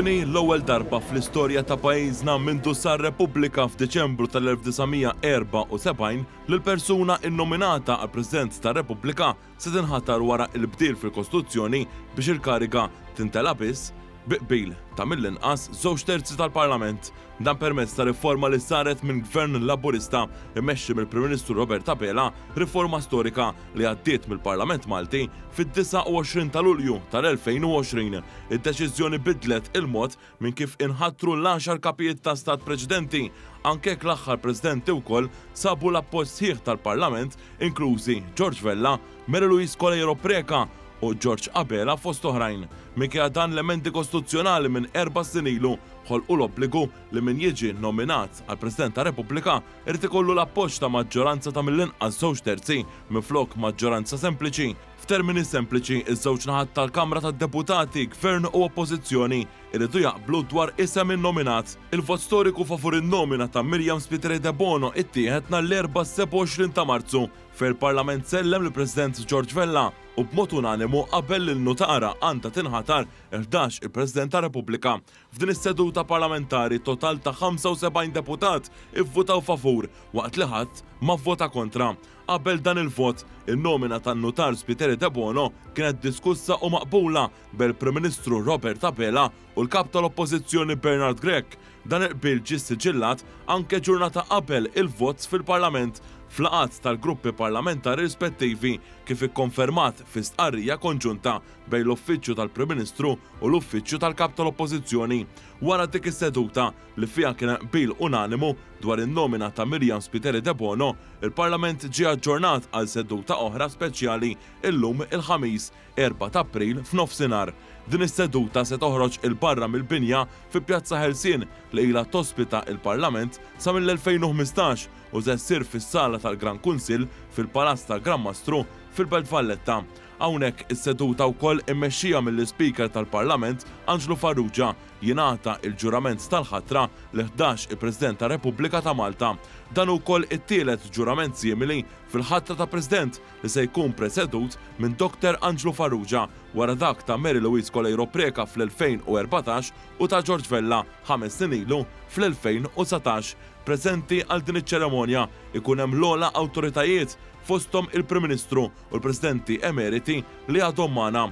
Dini l-ewwel darba fl-istorja ta' pajjiżna mintu sar Repubblika f'Diċembru tal-1974 li l-persuna innominata għal President tar-Repubblika se tinħatar wara l-bdil fil-Kostituzzjoni biex il-kariga tintelab biss biqbil ta' mill-inqas 2/3 tal-Parlament. Dan permezz ta' riforma li saret minn Gvern Laburista immexxi mill-Prim Ministru Robert Apela, riforma storika li għaddiet mill-Parlament Malti fid-29 ta' Lulju tal-2020. Id-deċiżjoni bidlet il-mod minn kif inħattru l-10 kapijiet ta' stat preċedenti, anke l-aħħar presidenti wkoll sabu l-appoġġ sħiħ tal-Parlament, inklużi George Vella, Mary Louise Colejro Preca u George Apela fost oħrajn. Minkejja dan l-emendi kostituzzjonali minn 4 snin ilu ħolqu l-obbligu li min jiġi nominat għal President ta' Repubblika irid ikollu l-appoġġ ta' maġġoranza ta' mill-inqas 2/3 minflok maġġoranza sempliċi. F'termini sempliċi, iż-żewġ naħat tal-Kamra tad-Deputati, Gvern u Oppożizzjoni irridu jaqblu dwar isem in-nominat. Il-vot storiku favur in-nomina ta' Miriam Spiteri De Bono ittieħed nhar l-4 ta' Marzu fejn il-Parlament sellem lill-President George Vella u b'mod unanimu qabel il-notara għandha tinħatar 11 il-President ta' Repubblika. F'din is-seduta parlamentari total ta' 75 deputat ivvutaw favur waqt li ħadd ma vvota kontra. Qabel dan il-vot, in-nomina tan-notar Spiteri De Bono kienet diskussa u maqbula bel-Prim Ministru Robert Apela u l-kap tal-Oppożizzjoni Bernard Grech. Dan il-qbil ġie siġillat anke ġurnata qabel il-vot fil-Parlament fl-laqgħat tal-gruppi parlamentari rispettivi kif ikkonfermat fi stqarrija konġunta bejn l-Uffiċċju tal-Prim Ministru u l-Uffiċċju tal-Kap tal-Oppożizzjoni. Wara dik is-seduta li fiha kien qbil unanimu dwar in-nomina ta' Miriam Spiteri De Bono, il-Parlament ġie aġġornat għal seduta oħra speċjali illum il-ħamis 4 ta' April f'nofsinhar. Din is-seduta se toħroġ il-barra mill-binja fi Pjazza Ħelsien li ilha tospita il-Parlament sa mill-2015 u se ssir fis-sala tal-Gran Kunsill fil-Palazz tal-Gran Mastru fil-Belt Valletta. Hawnhekk is-seduta wkoll immexxija mill-Speaker tal-Parlament Angelo Farrugia jingħata l-ġurament tal-ħatra l-11 il-President tar-Repubblika ta' Malta. Dan ukoll it-tielet ġurament simili fil-ħatra ta' President li se jkun presedut minn Dr. Angelo Farrugia wara dak ta' Mary Louise Colejro Preca fl-2014 u ta' George Vella 5 snin ilu fl-2019. Preżenti għal din iċ-ċeremonja ikun hemm l-ogħla awtoritajiet fosthom il-Prim Ministru u l-Presidenti Emeriti li għadhom magħna.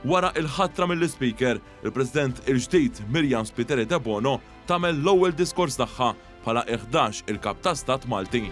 Wara il-ħatra mill-Speaker, il-President il-ġdid Miriam Spiteri De Bono tagħmel l-ewwel diskors tagħha bħala 11 il-Kap ta' Stat Malti.